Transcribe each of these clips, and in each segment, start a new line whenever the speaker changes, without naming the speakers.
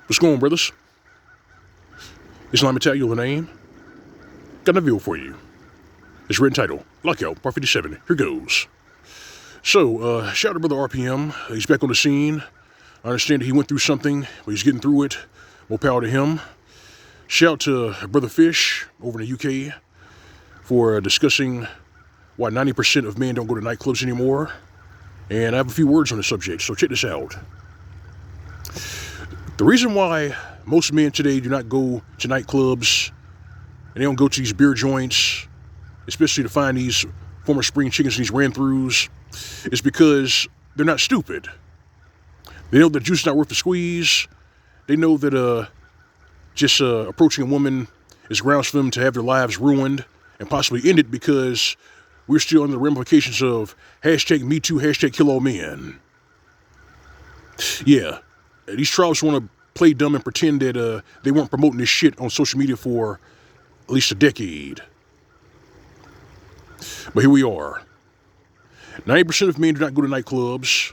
What's going on, brothers? It's Lime Tell you the name. Got a video for you. It's written title, Lockout, Part 57. Here goes. So, shout out to Brother RPM. He's back on the scene. I understand that he went through something, but he's getting through it. More power to him. Shout out to Brother Fish over in the UK for discussing why 90% of men don't go to nightclubs anymore. And I have a few words on the subject, so check this out. The reason why most men today do not go to nightclubs and they don't go to these beer joints, especially to find these former spring chickens and these ran-throughs, is because they're not stupid. They know the juice is not worth the squeeze. They know that just approaching a woman is grounds for them to have their lives ruined and possibly ended because we're still under the ramifications of hashtag Me Too, hashtag Kill All Men. Yeah, these tribes want to play dumb and pretend that they weren't promoting this shit on social media for at least a decade. But here we are. 90% of men do not go to nightclubs,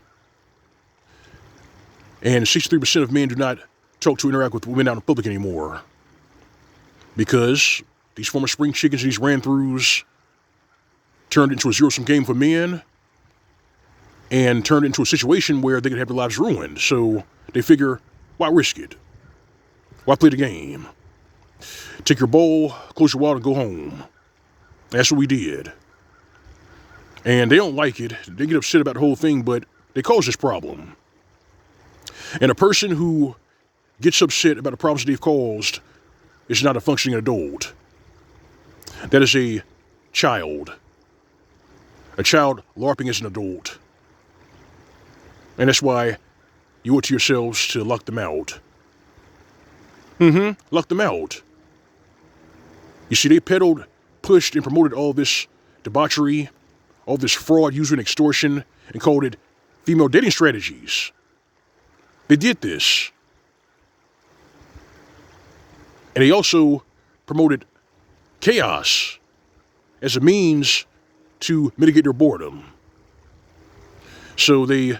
and 63% of men do not talk to interact with women out in public anymore. Because these former spring chickens and these ran-throughs turned into a zero-sum game for men and turned into a situation where they could have their lives ruined. So they figure, why risk it? Why play the game? Take your bowl, close your wallet, and go home. That's what we did. And they don't like it. They get upset about the whole thing, but they cause this problem. And a person who gets upset about the problems they've caused is not a functioning adult. That is a child. A child LARPing as an adult. And that's why you owe it to yourselves to lock them out. Lock them out. You see, they peddled, pushed, and promoted all this debauchery, all this fraud, usury, and extortion, and called it female dating strategies. They did this. And they also promoted chaos as a means to mitigate their boredom. So they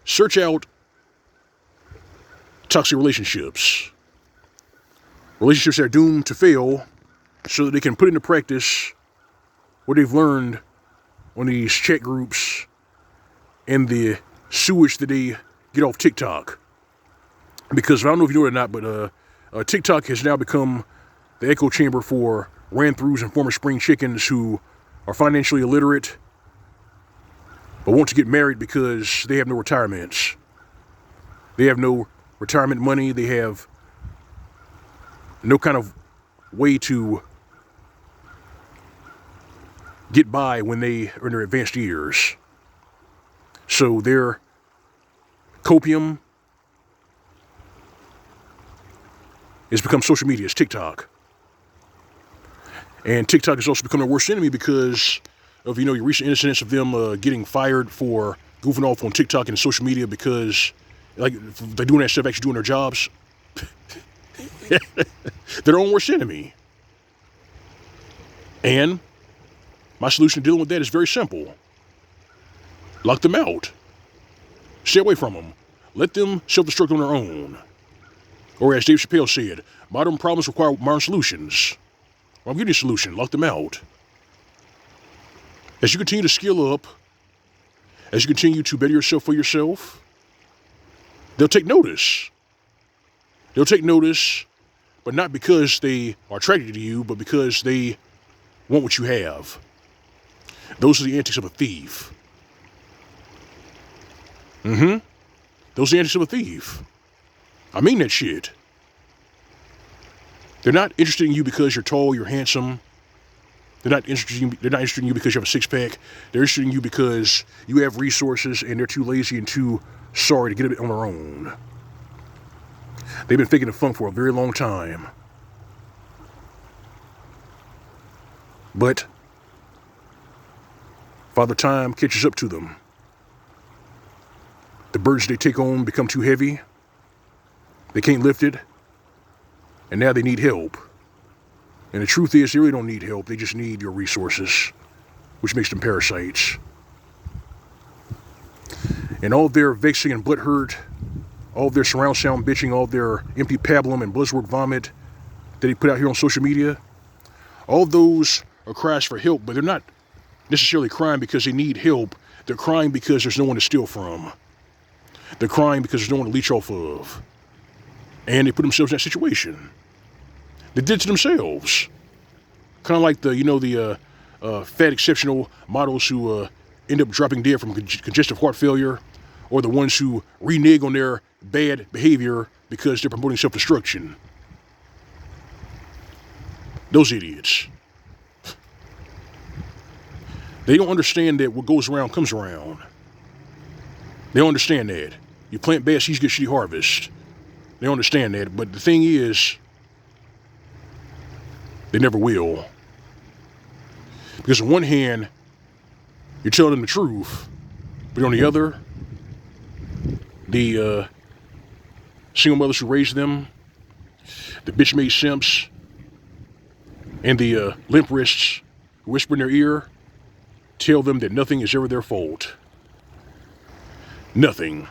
search out toxic relationships. Relationships that are doomed to fail so that they can put into practice what they've learned on these chat groups and the sewage that they get off TikTok. Because I don't know if you know it or not, but TikTok has now become the echo chamber for ran-throughs and former spring chickens who are financially illiterate but want to get married because they have no retirements. They have no retirement money. They have no kind of way to get by when they are in their advanced years. So their copium has become social media. It's TikTok. And TikTok has also become their worst enemy because of, your recent incidents of them getting fired for goofing off on TikTok and social media because, they're doing that stuff, actually doing their jobs. They're their own worst enemy. And my solution to dealing with that is very simple. Lock them out. Stay away from them. Let them self-destruct on their own. Or as Dave Chappelle said, modern problems require modern solutions. Well, I'm giving you a solution. Lock them out. As you continue to skill up, as you continue to better yourself for yourself, they'll take notice. They'll take notice, but not because they are attracted to you, but because they want what you have. Those are the antics of a thief. Those are the antics of a thief. I mean that shit. They're not interested in you because you're tall, you're handsome. They're not interested in you because you have a six-pack. They're interested in you because you have resources and they're too lazy and too sorry to get it on their own. They've been faking the funk for a very long time. But Father Time catches up to them. The burdens they take on become too heavy. They can't lift it. And now they need help. And the truth is, they really don't need help. They just need your resources, which makes them parasites. And all their vexing and blood hurt all their surround sound bitching, all their empty pablum and buzzword vomit that he put out here on social media, all those are cries for help, but they're not necessarily crying because they need help. They're crying because there's no one to steal from. They're crying because there's no one to leech off of. And they put themselves in that situation. They did it to themselves. Kind of like the fat exceptional models who end up dropping dead from congestive heart failure, or the ones who renege on their bad behavior because they're promoting self-destruction. Those idiots. They don't understand that what goes around comes around. They don't understand that. You plant bad seeds, get shitty harvest. They don't understand that. But the thing is, they never will. Because on one hand, you're telling them the truth, but on the other, the single mothers who raised them, the bitch-made simps, and the limp wrists who whisper in their ear, tell them that nothing is ever their fault. Nothing.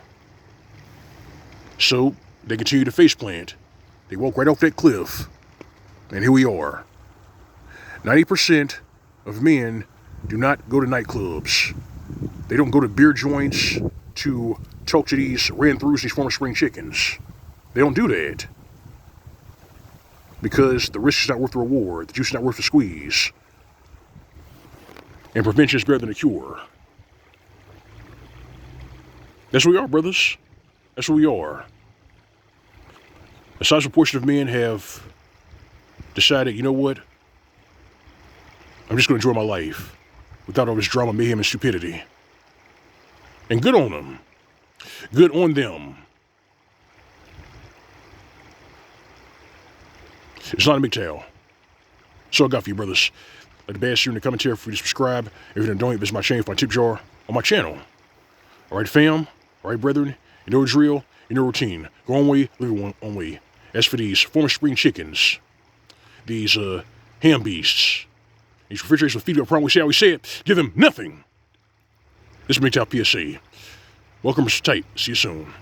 So they continue to faceplant. They walk right off that cliff. And here we are. 90% of men do not go to nightclubs. They don't go to beer joints to talk to these ran-throughs, these former spring chickens. They don't do that. Because the risk is not worth the reward. The juice is not worth the squeeze. And prevention is better than a cure. That's what we are, brothers. That's what we are. A sizable portion of men have decided, you know what? I'm just going to enjoy my life without all this drama, mayhem, and stupidity. And good on them. Good on them. It's not a MGTOW. So I got for you, brothers. Like the bass in the commentary for you to subscribe. If you don't, visit my channel for my tip jar on my channel. Alright, fam. Alright, brethren. You know the drill. You know routine. Go on way, live it on way. As for these former spring chickens, these ham beasts, these refrigerators with feed up problem, we see how we say it, give them nothing. This is MGTOW PSA. Welcome, Mr. Tight. See you soon.